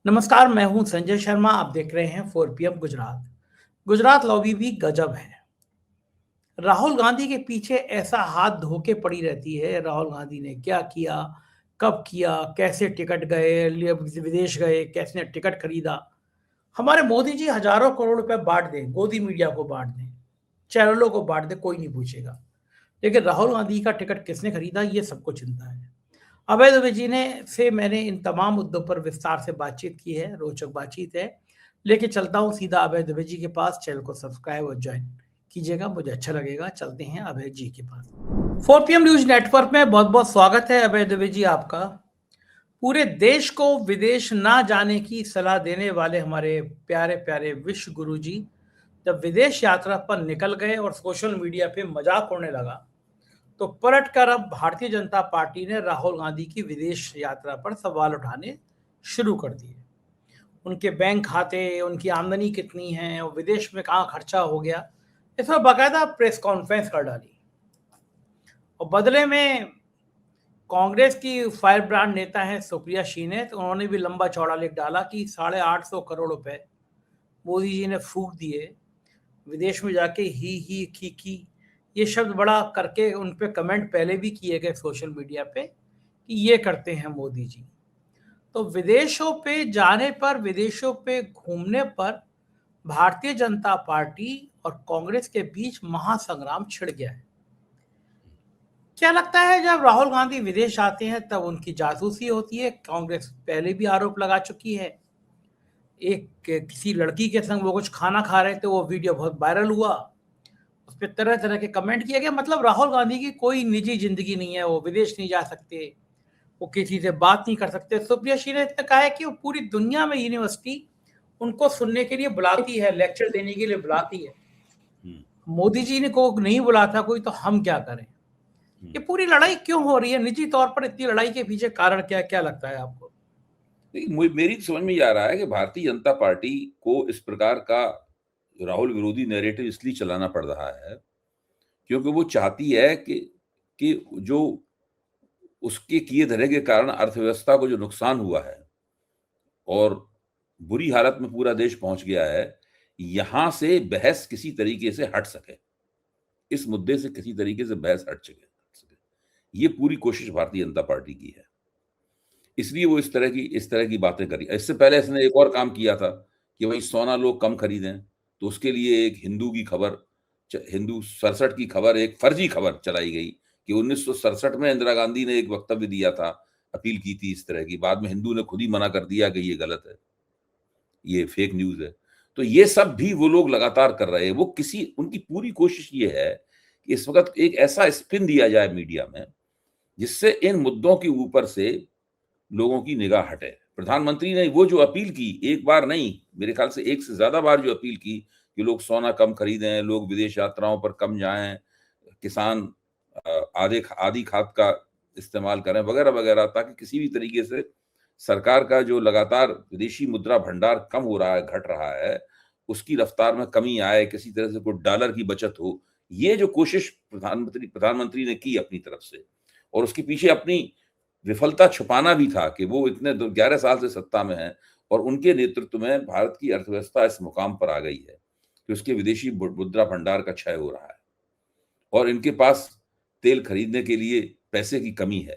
नमस्कार, मैं हूं संजय शर्मा। आप देख रहे हैं 4 PM गुजरात। गुजरात लॉबी भी गजब है। राहुल गांधी के पीछे ऐसा हाथ धो के पड़ी रहती है। राहुल गांधी ने क्या किया, कब किया, कैसे टिकट गए, विदेश गए, कैसे ने टिकट खरीदा। हमारे मोदी जी हजारों करोड़ रुपए बांट दें, गोदी मीडिया को बांट दें, चैनलों को बांट दें, कोई नहीं पूछेगा। लेकिन राहुल गांधी का टिकट किसने खरीदा, ये सबको चिंता है। अभय दुबे जी ने से मैंने इन तमाम मुद्दों पर विस्तार से बातचीत की है, रोचक बातचीत है। लेके चलता हूँ सीधा अभय दुबे जी के पास। चैनल को सब्सक्राइब और ज्वाइन कीजिएगा, मुझे अच्छा लगेगा। चलते हैं अभय जी के पास। 4PM न्यूज नेटवर्क में बहुत बहुत स्वागत है अभय दुबे जी आपका। पूरे देश को विदेश ना जाने की सलाह देने वाले हमारे प्यारे प्यारे विश्व गुरु जी जब विदेश यात्रा पर निकल गए और सोशल मीडिया पे मजाक उड़ने लगा, तो पलटकर अब भारतीय जनता पार्टी ने राहुल गांधी की विदेश यात्रा पर सवाल उठाने शुरू कर दिए। उनके बैंक खाते, उनकी आमदनी कितनी है और विदेश में कहाँ खर्चा हो गया, इस पर बाकायदा प्रेस कॉन्फ्रेंस कर डाली। और बदले में कांग्रेस की फायर ब्रांड नेता है सुप्रिया शीने, तो उन्होंने भी लंबा चौड़ा लिख डाला कि 850 करोड़ रुपए मोदी जी ने फूंक दिए विदेश में जाके। ही की ये शब्द बड़ा करके उन पे कमेंट पहले भी किए गए सोशल मीडिया पे कि ये करते हैं मोदी जी। तो विदेशों पे जाने पर, विदेशों पे घूमने पर भारतीय जनता पार्टी और कांग्रेस के बीच महासंग्राम छिड़ गया है। क्या लगता है, जब राहुल गांधी विदेश आते हैं तब उनकी जासूसी होती है? कांग्रेस पहले भी आरोप लगा चुकी है। एक किसी लड़की के संग वो कुछ खाना खा रहे थे, वो वीडियो बहुत वायरल हुआ, उस पे तरह तरह के कमेंट किए गए। मतलब राहुल गांधी की कोई निजी जिंदगी नहीं है, वो विदेश नहीं जा सकते, वो किसी से बात नहीं कर सकते। सुप्रिया श्री ने कहा है कि वो पूरी दुनिया में यूनिवर्सिटी उनको सुनने के लिए बुलाती है, लेक्चर देने के लिए बुलाती है। मोदी जी ने को नहीं बुलाता कोई, तो हम क्या करें? ये पूरी लड़ाई क्यों हो रही है? निजी तौर पर इतनी लड़ाई के पीछे कारण क्या लगता है आपको? मेरी समझ में आ रहा है कि भारतीय जनता पार्टी को इस प्रकार का राहुल विरोधी नैरेटिव इसलिए चलाना पड़ रहा है क्योंकि वो चाहती है कि जो उसके किए धरे के कारण अर्थव्यवस्था को जो नुकसान हुआ है और बुरी हालत में पूरा देश पहुंच गया है, यहां से बहस किसी तरीके से हट सके, इस मुद्दे से किसी तरीके से बहस हट सके। ये पूरी कोशिश भारतीय जनता पार्टी की है, इसलिए वो इस तरह की बातें करी। इससे पहले इसने एक और काम किया था कि भाई सोना लोग कम खरीदें, तो उसके लिए एक हिंदू 67 की खबर, एक फर्जी खबर चलाई गई कि 1967 में इंदिरा गांधी ने एक वक्तव्य दिया था, अपील की थी इस तरह की। बाद में हिंदू ने खुद ही मना कर दिया कि ये गलत है, ये फेक न्यूज है। तो ये सब भी वो लोग लगातार कर रहे हैं। उनकी पूरी कोशिश ये है कि इस वक्त एक ऐसा स्पिन दिया जाए मीडिया में जिससे इन मुद्दों के ऊपर से लोगों की निगाह हटे। प्रधानमंत्री ने वो जो अपील की, एक बार नहीं, मेरे ख्याल से एक से ज्यादा बार जो अपील की कि लोग सोना कम खरीदें, लोग विदेश यात्राओं पर कम जाएं, किसान आदि खाद का इस्तेमाल करें वगैरह वगैरह, ताकि किसी भी तरीके से सरकार का जो लगातार विदेशी मुद्रा भंडार कम हो रहा है, घट रहा है, उसकी रफ्तार में कमी आए, किसी तरह से कोई डॉलर की बचत हो। ये जो कोशिश प्रधानमंत्री ने की अपनी तरफ से, और उसके पीछे अपनी विफलता छुपाना भी था कि वो इतने 11 साल से सत्ता में है और उनके नेतृत्व में भारत की अर्थव्यवस्था इस मुकाम पर आ गई है कि उसके विदेशी मुद्रा भंडार का क्षय हो रहा है और इनके पास तेल खरीदने के लिए पैसे की कमी है।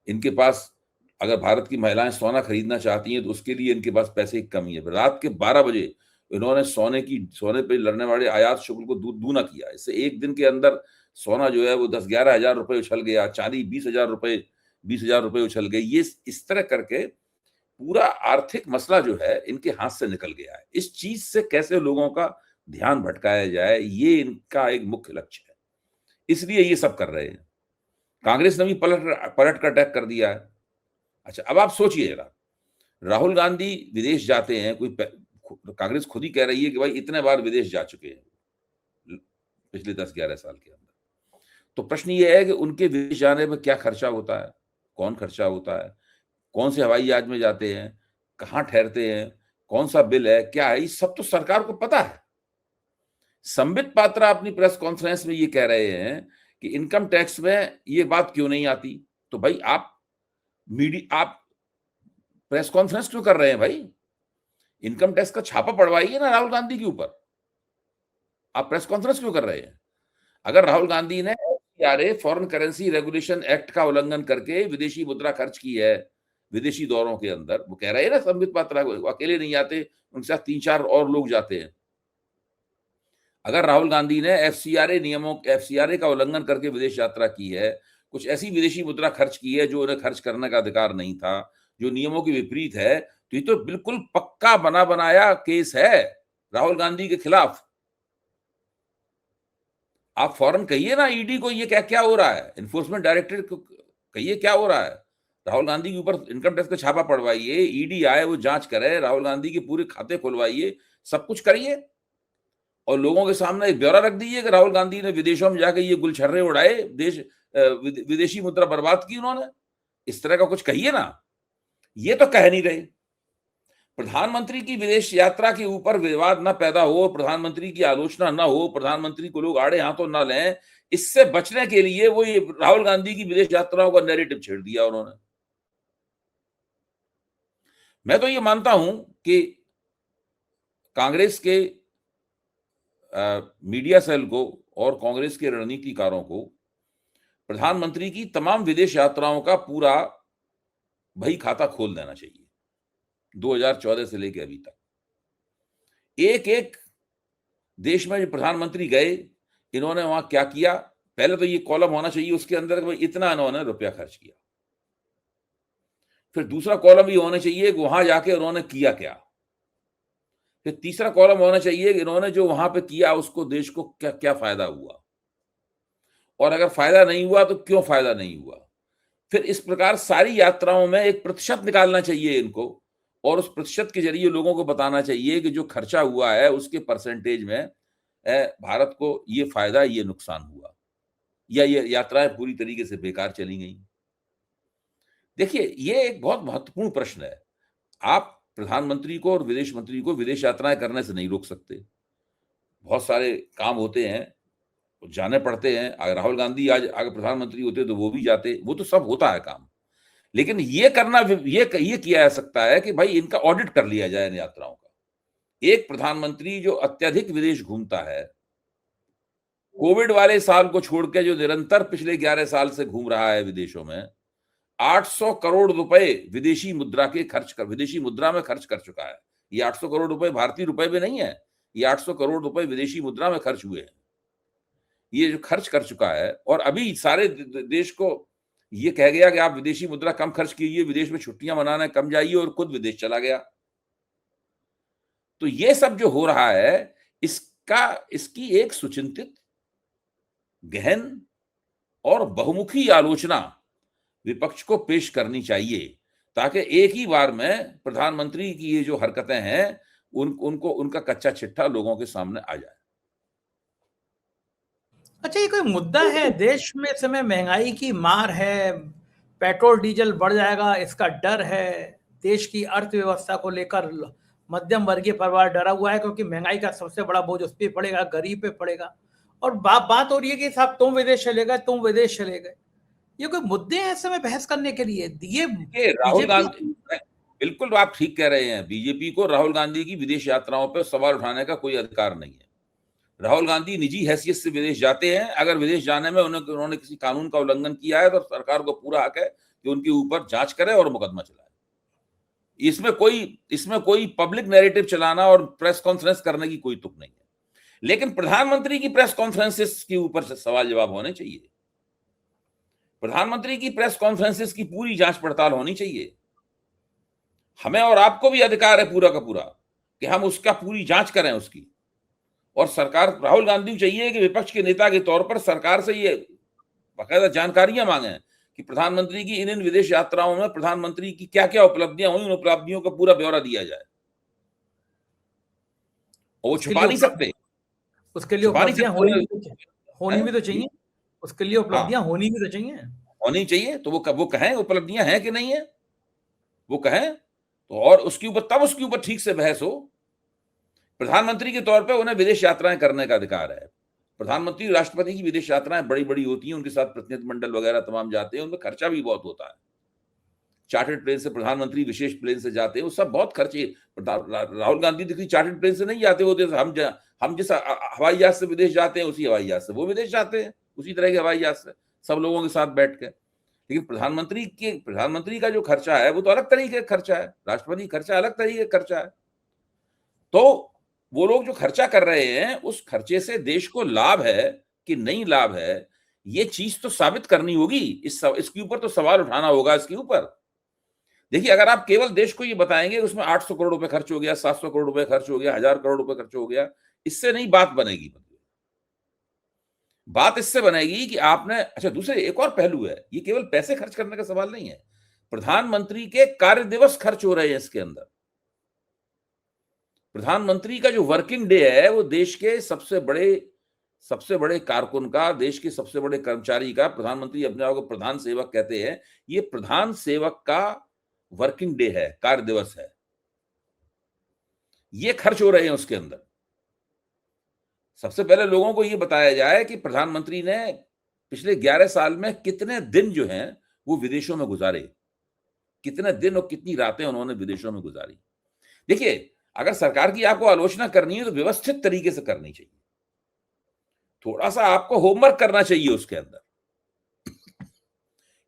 इनके पास, अगर भारत की महिलाएं सोना खरीदना चाहती हैं तो उसके लिए इनके पास पैसे की कमी है। रात के 12 बजे इन्होंने सोने पे लड़ने वाले आयात शुल्क को दूना किया। इससे एक दिन के अंदर सोना जो है वो 10-11 हजार रुपए उछल गया, चांदी 20,000 रुपए उछल गई। ये इस तरह करके पूरा आर्थिक मसला जो है इनके हाथ से निकल गया है। इस चीज से कैसे लोगों का ध्यान भटकाया जाए, ये इनका एक मुख्य लक्ष्य है, इसलिए ये सब कर रहे हैं। कांग्रेस ने भी पलट कर अटैक कर दिया है। अच्छा, अब आप सोचिए जरा, राहुल गांधी विदेश जाते हैं, कांग्रेस खुद ही कह रही है कि भाई इतने बार विदेश जा चुके हैं पिछले 10-11 साल के अंदर। तो प्रश्न ये है कि उनके विदेश जाने में क्या खर्चा होता है, कौन खर्चा होता है, कौन से हवाई जहाज में जाते हैं, कहाँ ठहरते हैं, कौन सा बिल है, क्या है, ये सब तो सरकार को पता है। संबित पात्रा अपनी प्रेस कॉन्फ्रेंस में ये कह रहे हैं कि इनकम टैक्स में ये बात क्यों नहीं आती। तो भाई आप प्रेस कॉन्फ्रेंस क्यों कर रहे हैं भाई? इनकम टैक्स का छापा पड़वाइए ना राहुल गांधी के ऊपर। आप प्रेस कॉन्फ्रेंस क्यों कर रहे हैं? अगर राहुल गांधी ने FCRA foreign currency regulation act का उल्लंघन करके विदेशी मुद्रा खर्च की है विदेशी दौरों के अंदर, वो कह रहे हैं ना संबित पात्रा को, अकेले नहीं जाते, उनके साथ 3-4 और लोग जाते हैं। अगर राहुल गांधी ने एफसीआरए का उल्लंघन करके विदेश यात्रा की है, कुछ ऐसी विदेशी मुद्रा खर्च की है जो उन्हें खर्च करने का अधिकार नहीं था, जो नियमों के विपरीत है, तो ये तो बिल्कुल पक्का बना बनाया केस है राहुल गांधी के खिलाफ। आप फौरन कहिए ना ईडी को ये क्या क्या हो रहा है, एनफोर्समेंट डायरेक्टरेट को कहिए क्या हो रहा है। राहुल गांधी के ऊपर इनकम टैक्स का छापा पड़वाइए, ईडी आए वो जांच करे, राहुल गांधी के पूरे खाते खुलवाइए, सब कुछ करिए और लोगों के सामने एक ब्यौरा रख दीजिए कि राहुल गांधी ने विदेशों में जाकर ये गुलछर्रे उड़ाए, विदेशी मुद्रा बर्बाद की उन्होंने। इस तरह का कुछ कहिए ना, ये तो कह नहीं रहे। प्रधानमंत्री की विदेश यात्रा के ऊपर विवाद ना पैदा हो, प्रधानमंत्री की आलोचना ना हो, प्रधानमंत्री को लोग आड़े हाथों ना लें, इससे बचने के लिए वो ये राहुल गांधी की विदेश यात्राओं का नैरेटिव छेड़ दिया उन्होंने। मैं तो ये मानता हूं कि कांग्रेस के मीडिया सेल को और कांग्रेस के रणनीतिकारों को प्रधानमंत्री की तमाम विदेश यात्राओं का पूरा बही खाता खोल देना चाहिए, 2014 से लेकर अभी तक। एक एक देश में जो प्रधानमंत्री गए, इन्होंने वहां क्या किया, पहले तो ये कॉलम होना चाहिए उसके अंदर कि इतना इन्होंने रुपया खर्च किया। फिर दूसरा कॉलम ये होना चाहिए कि वहां जाके उन्होंने किया क्या। फिर तीसरा कॉलम होना चाहिए कि इन्होंने जो वहां पे किया उसको देश को क्या क्या फायदा हुआ, और अगर फायदा नहीं हुआ तो क्यों फायदा नहीं हुआ। फिर इस प्रकार सारी यात्राओं में एक प्रतिशत निकालना चाहिए इनको, और उस प्रतिशत के जरिए लोगों को बताना चाहिए कि जो खर्चा हुआ है उसके परसेंटेज में भारत को ये फायदा ये नुकसान हुआ, या ये यात्राएं पूरी तरीके से बेकार चली गई। देखिए, ये एक बहुत महत्वपूर्ण प्रश्न है। आप प्रधानमंत्री को और विदेश मंत्री को विदेश यात्राएं करने से नहीं रोक सकते। बहुत सारे काम होते हैं, जाने पड़ते हैं। अगर राहुल गांधी आज अगर प्रधानमंत्री होते तो वो भी जाते, वो तो सब होता है काम। लेकिन ये करना, ये किया जा सकता है कि भाई इनका ऑडिट कर लिया जाए इन यात्राओं का। एक प्रधानमंत्री जो अत्यधिक विदेश घूमता है, कोविड वाले साल को छोड़ के जो निरंतर पिछले 11 साल से घूम रहा है विदेशों में, 800 करोड़ रुपए विदेशी मुद्रा में खर्च कर चुका है। ये 800 करोड़ रुपए भारतीय रुपए में नहीं है, ये 800 करोड़ रुपए विदेशी मुद्रा में खर्च हुए हैं। ये जो खर्च कर चुका है, और अभी सारे देश को ये कह गया कि आप विदेशी मुद्रा कम खर्च कीजिए, विदेश में छुट्टियां मनाने कम जाइए, और खुद विदेश चला गया। तो ये सब जो हो रहा है, इसकी एक सुचिंतित, गहन और बहुमुखी आलोचना विपक्ष को पेश करनी चाहिए, ताकि एक ही बार में प्रधानमंत्री की ये जो हरकतें हैं उनको उनका कच्चा चिट्ठा लोगों के सामने आ जाए। अच्छा, ये कोई मुद्दा है देश में? इस समय महंगाई की मार है, पेट्रोल डीजल बढ़ जाएगा इसका डर है, देश की अर्थव्यवस्था को लेकर मध्यम वर्गीय परिवार डरा हुआ है, क्योंकि महंगाई का सबसे बड़ा बोझ उस पर पड़ेगा, गरीब पे पड़ेगा। और बात हो रही है कि साहब तुम विदेश चले गए, तुम विदेश चले गए। ये कोई मुद्दे हैं इस समय बहस करने के लिए? ये राहुल गांधी, बिल्कुल आप ठीक कह रहे हैं, बीजेपी को राहुल गांधी की विदेश यात्राओं पर सवाल उठाने का कोई अधिकार नहीं है। राहुल गांधी निजी हैसियत से विदेश जाते हैं, अगर विदेश जाने में उन्होंने किसी कानून का उल्लंघन किया है तो सरकार को पूरा हक है कि उनके ऊपर जांच करे और मुकदमा चलाए। इसमें कोई पब्लिक नैरेटिव चलाना और प्रेस कॉन्फ्रेंस करने की कोई तुक नहीं है। लेकिन प्रधानमंत्री की प्रेस कॉन्फ्रेंसेस के ऊपर सवाल जवाब होने चाहिए। प्रधानमंत्री की प्रेस कॉन्फ्रेंसेस की पूरी जांच पड़ताल होनी चाहिए। हमें और आपको भी अधिकार है पूरा का पूरा कि हम उसका पूरी जांच करें उसकी। और सरकार, राहुल गांधी को चाहिए कि विपक्ष के नेता के तौर पर सरकार से ये बाकायदा जानकारियां मांगे कि प्रधानमंत्री की इन विदेश यात्राओं में प्रधानमंत्री की क्या क्या उपलब्धियां हुई, उन उपलब्धियों का पूरा ब्यौरा दिया जाए। और वो छुपा नहीं सकते। उसके लिए उपलब्धियां होनी भी तो चाहिए। उसके लिए उपलब्धियां होनी भी तो चाहिए। होनी चाहिए तो वो कहें उपलब्धियां हैं कि नहीं है, वो कहें तो, और उसके ऊपर ठीक से बहस हो। प्रधानमंत्री के तौर पे उन्हें विदेश यात्राएं करने का अधिकार है। प्रधानमंत्री, राष्ट्रपति की विदेश यात्राएं बड़ी बड़ी होती हैं, उनके साथ प्रतिनिधिमंडल वगैरह तमाम जाते हैं, उनमें खर्चा भी बहुत होता है। चार्टर्ड प्लेन से, प्रधानमंत्री विशेष प्लेन से जाते हैं, वो सब बहुत खर्चे। राहुल गांधी किसी चार्टर्ड प्लेन से नहीं जाते, वो हम जिस हवाई जहाज से विदेश जाते हैं, उसी हवाई जहाज से वो विदेश जाते हैं, उसी तरह के हवाई जहाज से, सब लोगों के साथ बैठ के। लेकिन प्रधानमंत्री का जो खर्चा है वो तो अलग तरीके का खर्चा है, राष्ट्रपति खर्चा अलग तरीके का खर्चा है। तो वो लोग जो खर्चा कर रहे हैं, उस खर्चे से देश को लाभ है कि नहीं लाभ है, ये चीज तो साबित करनी होगी। इसके ऊपर तो सवाल उठाना होगा। इसके ऊपर देखिए, अगर आप केवल देश को ये बताएंगे उसमें 800 करोड़ रुपए खर्च हो गया, 700 करोड़ रुपए खर्च हो गया, 1000 करोड़ रुपए खर्च हो गया, इससे नहीं बात बनेगी। बात इससे बनेगी कि आपने, अच्छा दूसरे एक और पहलू है, ये केवल पैसे खर्च करने का सवाल नहीं है, प्रधानमंत्री के कार्य दिवस खर्च हो रहे हैं इसके अंदर। प्रधानमंत्री का जो वर्किंग डे है वो देश के सबसे बड़े कारकुन का, देश के सबसे बड़े कर्मचारी का, प्रधानमंत्री अपने आप को प्रधान सेवक कहते हैं, ये प्रधान सेवक का वर्किंग डे है, कार्य दिवस है, ये खर्च हो रहे हैं उसके अंदर। सबसे पहले लोगों को ये बताया जाए कि प्रधानमंत्री ने पिछले 11 साल में कितने दिन जो हैं वो विदेशों में गुजारे, कितने दिन और कितनी रातें उन्होंने विदेशों में गुजारी। देखिए, अगर सरकार की आपको आलोचना करनी है तो व्यवस्थित तरीके से करनी चाहिए, थोड़ा सा आपको होमवर्क करना चाहिए उसके अंदर।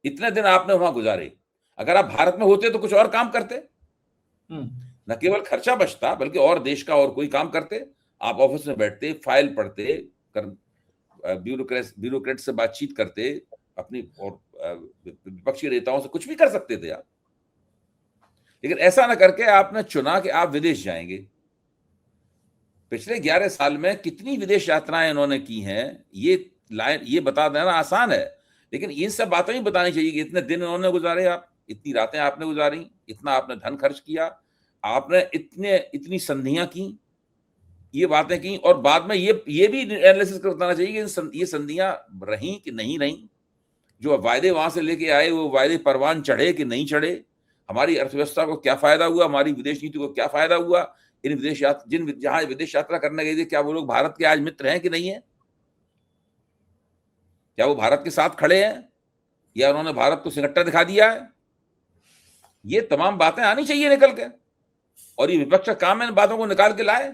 इतने दिन आपने वहां गुजारे, अगर आप भारत में होते तो कुछ और काम करते, न केवल खर्चा बचता बल्कि और देश का और कोई काम करते। आप ऑफिस में बैठते, फाइल पढ़ते, ब्यूरोक्रेट से बातचीत करते, अपनी और विपक्षी नेताओं से कुछ भी कर सकते थे आप। लेकिन ऐसा ना करके आपने चुना कि आप विदेश जाएंगे। पिछले 11 साल में कितनी विदेश यात्राएं इन्होंने की हैं, ये बता देना आसान है, लेकिन ये सब बातें ही बतानी चाहिए कि इतने दिन इन्होंने गुजारे, आप इतनी रातें आपने गुजारी, इतना आपने धन खर्च किया, आपने इतनी संधियां की, ये बातें की, और बाद में ये भी एनालिसिस कर बताना चाहिए कि ये संधियां रही कि नहीं रही, जो वायदे वहां से लेके आए वो वायदे परवान चढ़े कि नहीं चढ़े, हमारी अर्थव्यवस्था को क्या फायदा हुआ, हमारी विदेश नीति को क्या फायदा हुआ, इन जहां विदेश यात्रा करने गए थे, क्या वो लोग भारत के आज मित्र हैं कि नहीं है, क्या वो भारत के साथ खड़े हैं, या उन्होंने भारत को सिंगट्टा दिखा दिया है। ये तमाम बातें आनी चाहिए निकल के, और ये विपक्ष का काम है इन बातों को निकाल के लाए।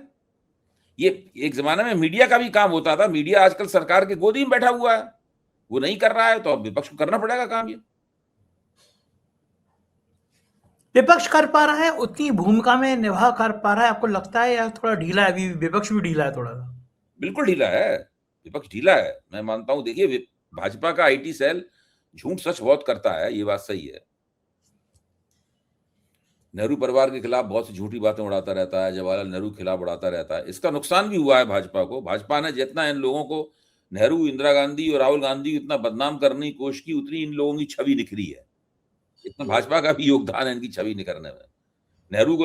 ये एक जमाने में मीडिया का भी काम होता था, मीडिया आजकल सरकार के गोदी में बैठा हुआ है, वो नहीं कर रहा है, तो अब विपक्ष को करना पड़ेगा काम। ये विपक्ष कर पा रहा है, उतनी भूमिका में निभा कर पा रहा है, आपको लगता है, या थोड़ा ढीला है? अभी विपक्ष भी ढीला है थोड़ा सा? बिल्कुल ढीला है, विपक्ष ढीला है, मैं मानता हूं। देखिए, भाजपा का आईटी सेल झूठ सच बहुत करता है, ये बात सही है। नेहरू परिवार के खिलाफ बहुत सी झूठी बातें उड़ाता रहता है, जवाहरलाल नेहरू के खिलाफ उड़ाता रहता है। इसका नुकसान भी हुआ है भाजपा को। भाजपा ने जितना इन लोगों को, नेहरू, इंदिरा गांधी और राहुल गांधी को इतना बदनाम करने की कोशिश की, उतनी इन लोगों की छवि निखरी है। इतना भाजपा का भी योगदान है इनकी छवि निखरने में। नेहरू को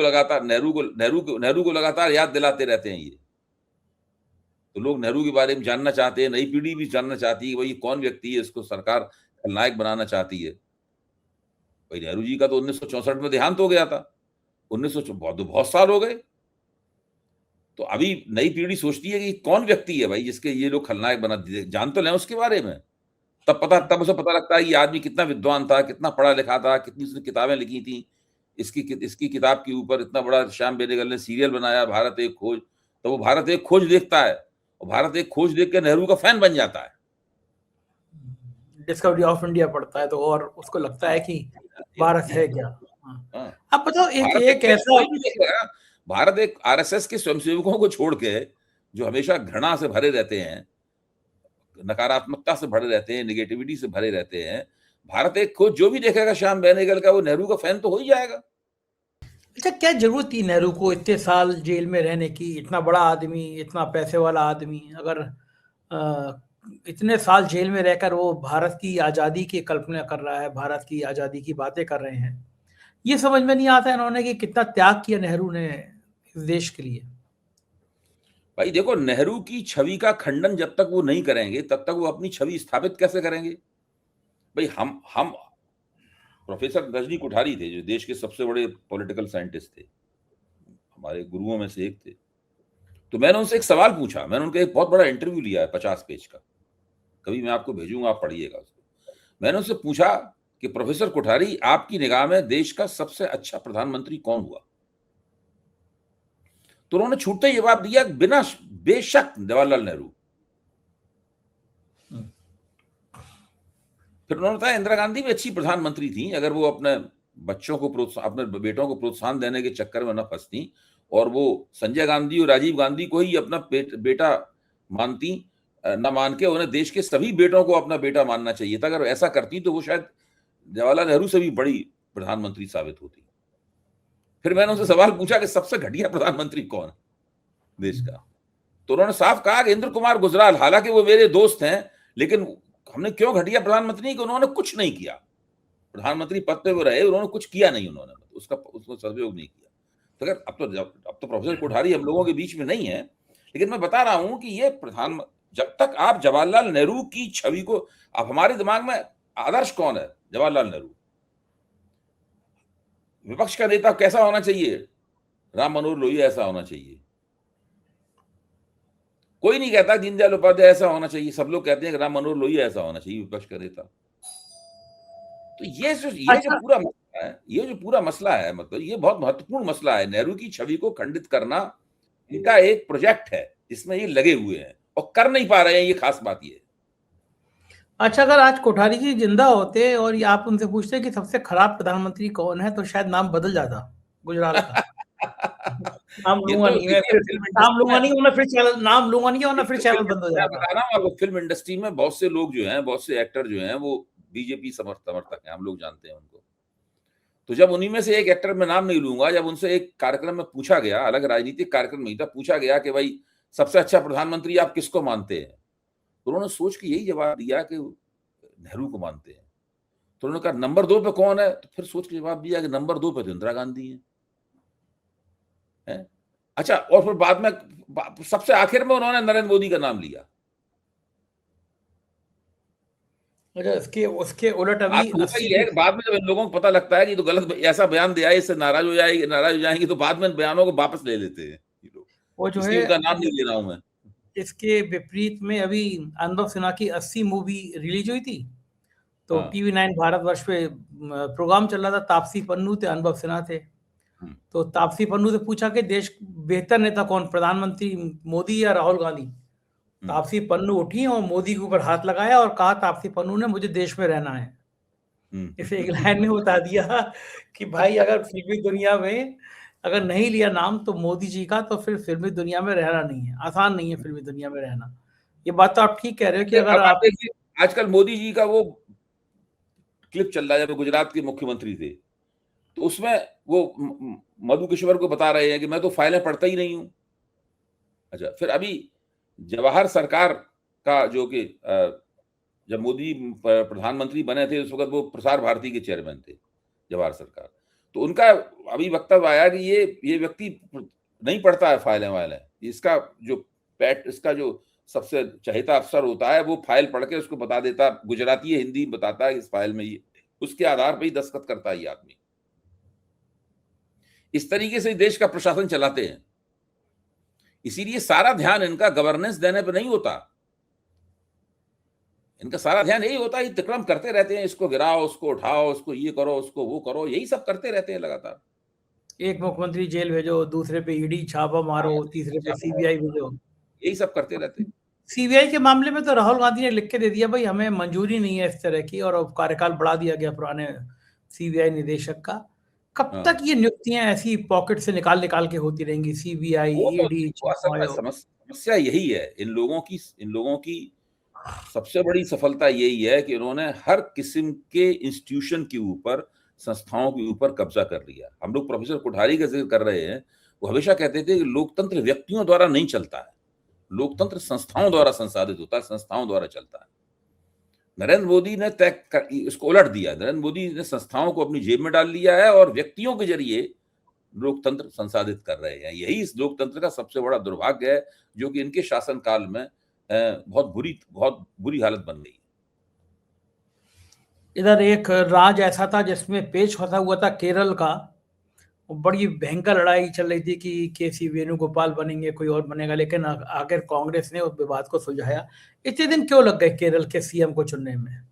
लगातार याद दिलाते रहते हैं ये, तो लोग नेहरू के बारे में जानना चाहते हैं, नई पीढ़ी भी जानना चाहती है भाई कौन व्यक्ति है, इसको सरकार खलनायक बनाना चाहती है। भाई नेहरू जी का तो 1964 में देहांत हो गया था, 1900 बहुत साल हो गए। तो अभी नई पीढ़ी सोचती है कि कौन व्यक्ति है भाई जिसके ये लोग खलनायक बना दिए, जान तो लें उसके बारे में। तब उसे पता लगता है ये आदमी कितना विद्वान था, कितना पढ़ा लिखा था, कितनी उसने किताबें लिखी थी। इसकी किताब के ऊपर इतना बड़ा श्याम बेनेगल ने सीरियल बनाया, भारत एक खोज। तो वो भारत एक खोज देखता है, और भारत एक खोज देख के नेहरू का फैन बन जाता है। डिस्कवरी ऑफ इंडिया पढ़ता है तो और उसको लगता है कि भारत है क्या। अब बताओ, एक ऐसा, भारत एक आरएसएस के स्वयंसेवकों को छोड़ के, जो हमेशा घृणा से भरे रहते हैं, नकारात्मकता से भरे रहते हैं, नेगेटिविटी से भरे रहते हैं, भारत एक खोज जो भी देखेगा श्याम बेनेगल का, वो नेहरू का फैन तो हो ही जाएगा। अच्छा, क्या जरूरत थी नेहरू को इतने साल जेल में रहने की? इतना बड़ा आदमी, इतना पैसे वाला आदमी, अगर इतने साल जेल में रहकर वो भारत की आज़ादी की कल्पना कर रहा है, भारत की आज़ादी की बातें कर रहे हैं, ये समझ में नहीं आता इन्होंने कि कितना त्याग किया नेहरू ने इस देश के लिए। भाई देखो, नेहरू की छवि का खंडन जब तक वो नहीं करेंगे तब तक वो अपनी छवि स्थापित कैसे करेंगे? भाई हम प्रोफेसर रजनी कोठारी थे, जो देश के सबसे बड़े पॉलिटिकल साइंटिस्ट थे, हमारे गुरुओं में से एक थे। तो मैंने उनसे एक सवाल पूछा, मैंने उनका एक बहुत बड़ा इंटरव्यू लिया है 50 पेज का, कभी मैं आपको भेजूंगा, आप पढ़िएगा उसको। मैंने उनसे पूछा कि प्रोफेसर कोठारी, आपकी निगाह में देश का सबसे अच्छा प्रधानमंत्री कौन हुआ? तो उन्होंने छूटते ही जवाब दिया, बिना बेशक जवाहरलाल नेहरू। फिर उन्होंने बताया इंदिरा गांधी भी अच्छी प्रधानमंत्री थी, अगर वो अपने बच्चों को अपने बेटों को प्रोत्साहन देने के चक्कर में न फंसती और वो संजय गांधी और राजीव गांधी को ही अपना बेटा मानती, न मान के उन्हें देश के सभी बेटों को अपना बेटा मानना चाहिए था। अगर ऐसा करती तो वो शायद जवाहरलाल नेहरू से भी बड़ी प्रधानमंत्री साबित होती। फिर मैंने उनसे सवाल पूछा कि सबसे घटिया प्रधानमंत्री कौन है देश का? तो उन्होंने साफ कहा कि इंद्र कुमार गुजराल। हालांकि वो मेरे दोस्त हैं, लेकिन हमने क्यों घटिया प्रधानमंत्री, कि उन्होंने कुछ नहीं किया। प्रधानमंत्री पद पे वो रहे, उन्होंने कुछ किया नहीं, उन्होंने उसको सदुपयोग नहीं किया। तो अगर अब तो प्रोफेसर कोठारी हम लोगों के बीच में नहीं है, लेकिन मैं बता रहा हूं कि ये जब तक आप जवाहरलाल नेहरू की छवि को, अब हमारे दिमाग में आदर्श कौन है? जवाहरलाल नेहरू। विपक्ष का नेता कैसा होना चाहिए? राम मनोहर लोहिया ऐसा होना चाहिए। कोई नहीं कहता दीनदयाल उपाध्याय ऐसा होना चाहिए, सब लोग कहते हैं कि राम मनोहर लोहिया ऐसा होना चाहिए विपक्ष का नेता। तो ये जो पूरा मसला है, ये जो पूरा मसला है, मतलब ये बहुत महत्वपूर्ण मसला है। नेहरू की छवि को खंडित करना इनका एक प्रोजेक्ट है जिसमें ये लगे हुए हैं और कर नहीं पा रहे हैं, ये खास बात ये है। अच्छा, अगर आज कोठारी जी जिंदा होते और आप उनसे पूछते कि सबसे खराब प्रधानमंत्री कौन है, तो शायद नाम बदल जाता गुजराल का। नाम ये लूंगा तो नहीं मैं, देखिए, फिल्म नाम इंडस्ट्री लूंगा में नहीं, वरना फिर चैनल नाम लूंगा नहीं, वरना फिर चैनल बंद हो मैं जाएगा। बता रहा हूँ आपको, फिल्म इंडस्ट्री में बहुत से लोग जो हैं, बहुत से एक्टर जो हैं, वो बीजेपी समर्थक हैं, हम लोग जानते हैं उनको। तो जब उन्हीं में से एक एक्टर, में नाम नहीं लूंगा, जब उनसे एक कार्यक्रम में पूछा गया, अलग राजनीतिक कार्यक्रम नहीं था, पूछा गया कि भाई सबसे अच्छा प्रधानमंत्री आप किसको मानते हैं, तो उन्होंने सोच के यही जवाब दिया कि नेहरू को मानते हैं। तो उन्होंने कहा नंबर 2 पे कौन है, तो फिर सोच के जवाब दिया कि नंबर 2 पे तो इंदिरा गांधी है। अच्छा, और फिर बाद में सबसे आखिर में उन्होंने नरेंद्र मोदी का नाम लिया। अच्छा, उसके उलट अभी बात होता ही है, बाद में जब इन लोगों को पता लगता है कि तो गलत ऐसा बयान दिया है, इससे नाराज हो जाएंगे, तो बाद में बयानों को वापस ले लेते हैं ये लोग। वो जो इसलिए है, उनका नाम नहीं ले रहा हूं मैं। इसके विपरीत में अभी अनुभव सिन्हा की 80 मूवी रिलीज हुई थी, तो हाँ। टीवी 9 भारतवर्ष पे प्रोग्राम चल रहा था। तापसी पन्नू थे, अनुभव सिन्हा थे। तो तापसी पन्नू से पूछा कि देश बेहतर नेता कौन, प्रधानमंत्री मोदी या राहुल गांधी? तापसी पन्नू उठी और मोदी के ऊपर हाथ लगाया और कहा, तापसी पन्नू ने, मुझे देश में रहना है। इसे एक लाइन में बता दिया कि भाई अगर फिल्मी दुनिया में अगर नहीं लिया नाम तो मोदी जी का, तो फिर फिल्मी दुनिया में रहना नहीं है, आसान नहीं है फिल्मी दुनिया में रहना। ये बात तो आप ठीक कह रहे हो कि अगर अब आप आप देखिए, आजकल मोदी जी का वो क्लिप चल रहा है, जब गुजरात के मुख्यमंत्री थे, तो उसमें वो मधु किश्वर को बता रहे हैं कि मैं तो फाइलें पढ़ता ही नहीं हूं। अच्छा, फिर अभी जवाहर सरकार का जो कि जब मोदी प्रधानमंत्री बने थे, उस वक्त वो प्रसार भारती के चेयरमैन थे, जवाहर सरकार। तो उनका अभी वक्तव्य आया कि ये व्यक्ति नहीं पढ़ता है फाइलें वाइलें, इसका जो सबसे चहेता अफसर होता है, वो फाइल पढ़ के उसको बता देता, गुजराती हिंदी बताता है इस फाइल में ये, उसके आधार पर ही दस्तखत करता है ये आदमी। इस तरीके से देश का प्रशासन चलाते हैं। इसीलिए सारा ध्यान इनका गवर्नेंस देने पर नहीं होता, इनका सारा ध्यान यही होता है, अतिक्रम करते रहते हैं, इसको गिराओ, उसको उठाओ, उसको ये करो, उसको वो करो, यही सब करते रहते हैं लगातार। एक मुख्यमंत्री जेल भेजो, दूसरे पे ईडी छापा मारो, तीसरे पे सीबीआई भेजो, यही सब करते रहते हैं। सीबीआई के मामले में तो राहुल गांधी ने लिख के दे दिया, भाई हमें मंजूरी नहीं है इस तरह की, और कार्यकाल बढ़ा दिया गया पुराने सीबीआई निदेशक का। कब तक ये नियुक्तियां ऐसी पॉकेट से निकाल निकाल के होती रहेंगी, सीबीआई, ईडी, समस्या यही है, इन लोगों की सबसे बड़ी सफलता यही है कि उन्होंने हर किस्म के इंस्टीट्यूशन के ऊपर, संस्थाओं के ऊपर कब्जा कर लिया। हम लोग प्रोफेसर कोठारी का जिक्र कर रहे हैं, वो हमेशा कहते थे कि लोकतंत्र व्यक्तियों द्वारा नहीं चलता है, लोकतंत्र संस्थाओं द्वारा संसाधित होता है, संस्थाओं द्वारा चलता है। नरेंद्र मोदी ने इसको उलट दिया। नरेंद्र मोदी ने संस्थाओं को अपनी जेब में डाल लिया है और व्यक्तियों के जरिए लोकतंत्र संसाधित कर रहे हैं। यही इस लोकतंत्र का सबसे बड़ा दुर्भाग्य है, जो कि इनके शासनकाल में बहुत बुरी हालत बन गई। इधर एक राज ऐसा था जिसमें पेच फंसा हुआ था केरल का, बड़ी भयंकर लड़ाई चल रही थी कि केसी वेणुगोपाल बनेंगे, कोई और बनेगा, लेकिन आखिर कांग्रेस ने उस विवाद को सुलझाया। इतने दिन क्यों लग गए केरल के सीएम को चुनने में?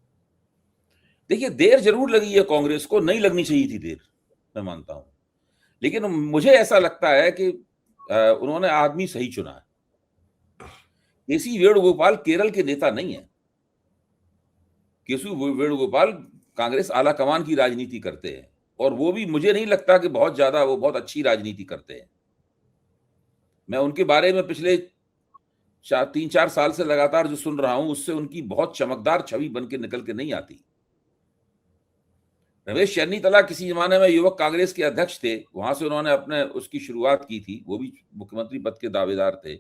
देखिए, देर जरूर लगी है कांग्रेस को, नहीं लगनी चाहिए थी देर, मैं मानता हूं, लेकिन मुझे ऐसा लगता है कि उन्होंने आदमी सही चुना है। केसी वेणुगोपाल केरल के नेता नहीं है। केशव वेणुगोपाल कांग्रेस आला कमान की राजनीति करते हैं, और वो भी मुझे नहीं लगता कि बहुत ज्यादा वो बहुत अच्छी राजनीति करते हैं। मैं उनके बारे में पिछले 3-4 साल से लगातार जो सुन रहा हूं, उससे उनकी बहुत चमकदार छवि बन के निकल के नहीं आती। रमेश चन्नीतला किसी जमाने में युवक कांग्रेस के अध्यक्ष थे, वहां से उन्होंने अपने उसकी शुरुआत की थी, वो भी मुख्यमंत्री पद के दावेदार थे।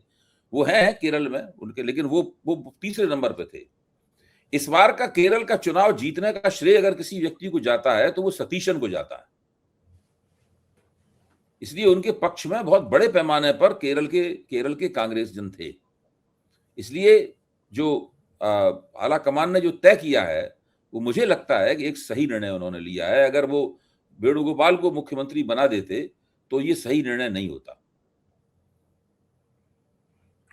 वो हैं केरल में उनके, लेकिन वो तीसरे नंबर पे थे। इस बार का केरल का चुनाव जीतने का श्रेय अगर किसी व्यक्ति को जाता है तो वो सतीशन को जाता है। इसलिए उनके पक्ष में बहुत बड़े पैमाने पर केरल के कांग्रेस जन थे। इसलिए जो आला कमान ने जो तय किया है, वो मुझे लगता है कि एक सही निर्णय उन्होंने लिया है। अगर वो वेणुगोपाल को मुख्यमंत्री बना देते तो ये सही निर्णय नहीं होता।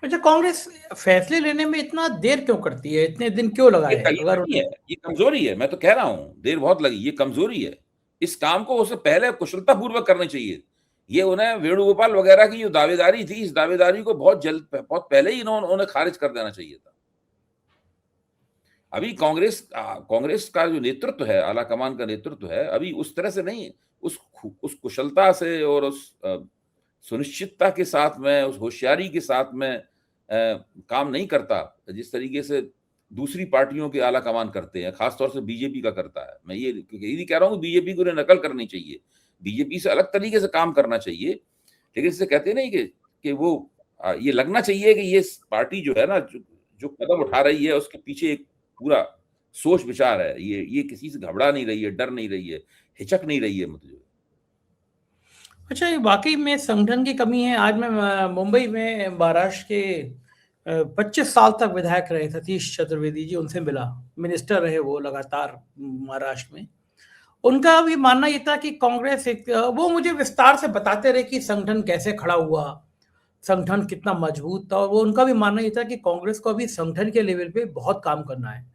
अच्छा, कांग्रेस फैसले लेने में इतना देर क्यों करती है, इतने दिन क्यों लगाए? अगर नहीं है, ये कमजोरी है। मैं तो कह रहा हूं देर बहुत लगी, ये कमजोरी है। इस काम को उससे पहले कुशलता पूर्वक करना चाहिए। ये उन्हें वेणुगोपाल वगैरह की जो दावेदारी थी, इस दावेदारी को बहुत पहले ही उन्हें खारिज कर देना चाहिए था। अभी कांग्रेस का जो नेतृत्व है, आला कमान का नेतृत्व है, अभी उस तरह से नहीं, उस कुशलता से और उस सुनिश्चितता के साथ में, उस होशियारी के साथ में काम नहीं करता जिस तरीके से दूसरी पार्टियों के आला कमान करते हैं, खासतौर से बीजेपी का करता है। मैं ये नहीं कह रहा हूँ बीजेपी को नकल करनी चाहिए, बीजेपी से अलग तरीके से काम करना चाहिए, लेकिन इससे कहते नहीं कि वो ये लगना चाहिए कि ये पार्टी जो है ना, जो कदम उठा रही है उसके पीछे एक पूरा सोच विचार है। ये किसी से घबरा नहीं रही है, डर नहीं रही है, हिचक नहीं रही है। मतलब अच्छा, ये वाकई में संगठन की कमी है। आज मैं मुंबई में महाराष्ट्र के 25 साल तक विधायक रहे सतीश चतुर्वेदी जी, उनसे मिला। मिनिस्टर रहे वो लगातार महाराष्ट्र में। उनका भी मानना ये था कि कांग्रेस वो मुझे विस्तार से बताते रहे कि संगठन कैसे खड़ा हुआ, संगठन कितना मजबूत था। और वो उनका भी मानना ये था कि कांग्रेस को अभी संगठन के लेवल पे बहुत काम करना है।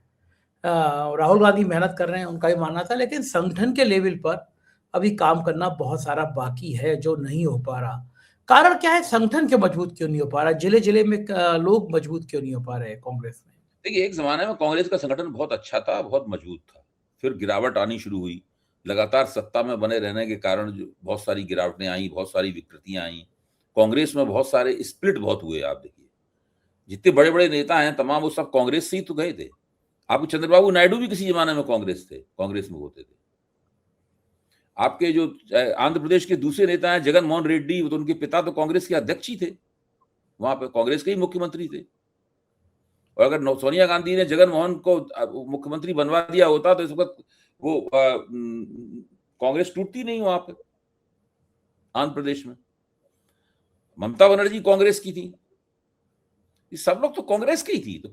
राहुल गांधी मेहनत कर रहे हैं, उनका भी मानना था, लेकिन संगठन के लेवल पर अभी काम करना बहुत सारा बाकी है जो नहीं हो पा रहा। कारण क्या है, संगठन क्यों मजबूत क्यों नहीं हो पा रहा? जिले जिले में लोग मजबूत क्यों नहीं हो पा रहे हैं कांग्रेस में? देखिए, एक जमाने में कांग्रेस का संगठन बहुत अच्छा था, बहुत मजबूत था, फिर गिरावट आनी शुरू हुई। लगातार सत्ता में बने रहने के कारण जो बहुत सारी गिरावटें आई, बहुत सारी विकृतियां आई, कांग्रेस में बहुत सारे स्प्लिट बहुत हुए। आप देखिए, जितने बड़े बड़े नेता हैं तमाम, वो सब कांग्रेस से ही तो गए थे। आपको चंद्रबाबू नायडू भी किसी जमाने में कांग्रेस में होते थे। आपके जो आंध्र प्रदेश के दूसरे नेता हैं जगन मोहन रेड्डी, तो उनके पिता तो कांग्रेस के अध्यक्ष ही थे, वहां पर कांग्रेस के ही मुख्यमंत्री थे। और अगर सोनिया गांधी ने जगन मोहन को मुख्यमंत्री बनवा दिया होता तो इस वक्त वो कांग्रेस टूटती नहीं वहां पे आंध्र प्रदेश में। ममता बनर्जी कांग्रेस की थी, ये सब लोग तो कांग्रेस के ही थी। तो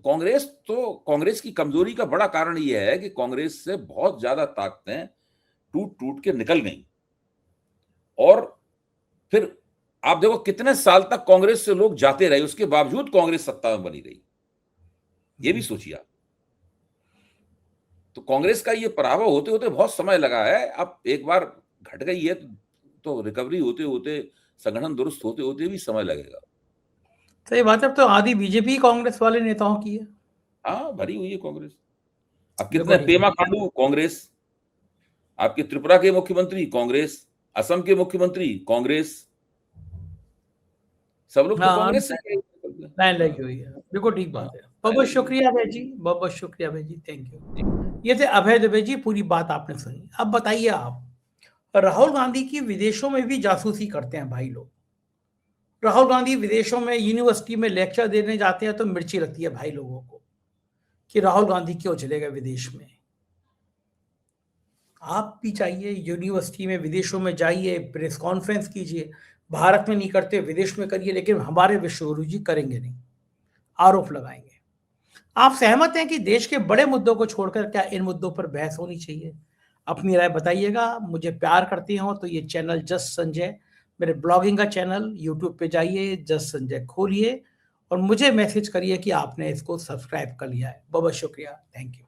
कांग्रेस की कमजोरी का बड़ा कारण यह है कि कांग्रेस से बहुत ज्यादा ताकतें टूट टूट के निकल गई। और फिर आप देखो कितने साल तक कांग्रेस से लोग जाते रहे, उसके बावजूद कांग्रेस सत्ता में बनी रही। ये भी सोचिए आप। तो कांग्रेस का ये पराभव होते होते बहुत समय लगा है। अब एक बार घट गई है तो रिकवरी होते होते, संगठन दुरुस्त होते होते भी समय लगेगा। सही बात है। अब तो आधी बीजेपी कांग्रेस वाले नेताओं की है। हाँ, भरी हुई है कांग्रेस। अब कितने पेमा खांडू कांग्रेस, आपके त्रिपुरा के मुख्यमंत्री कांग्रेस, असम के मुख्यमंत्री कांग्रेस, सब लोग तो कांग्रेस से लाइन लगी हुई है। बिल्कुल ठीक बात है। बहुत बहुत शुक्रिया अभय जी, बहुत बहुत शुक्रिया अभय जी, थैंक यू। ये थे अभय दुबे जी, पूरी बात आपने सुनी। अब बताइए आप, राहुल गांधी की विदेशों में भी जासूसी करते हैं भाई लोग। राहुल गांधी विदेशों में यूनिवर्सिटी में लेक्चर देने जाते हैं तो मिर्ची लगती है भाई लोगों को कि राहुल गांधी क्यों चले गए विदेश में। आप भी चाहिए यूनिवर्सिटी में, विदेशों में जाइए, प्रेस कॉन्फ्रेंस कीजिए। भारत में नहीं करते, विदेश में करिए, लेकिन हमारे विश्वगुरु जी करेंगे नहीं, आरोप लगाएंगे। आप सहमत हैं कि देश के बड़े मुद्दों को छोड़कर क्या इन मुद्दों पर बहस होनी चाहिए? अपनी राय बताइएगा। मुझे प्यार करती हो तो ये चैनल जस्ट संजय, मेरे ब्लॉगिंग का चैनल, यूट्यूब पे जाइए, जस्ट संजय खोलिए और मुझे मैसेज करिए कि आपने इसको सब्सक्राइब कर लिया है। बहुत बहुत शुक्रिया, थैंक यू।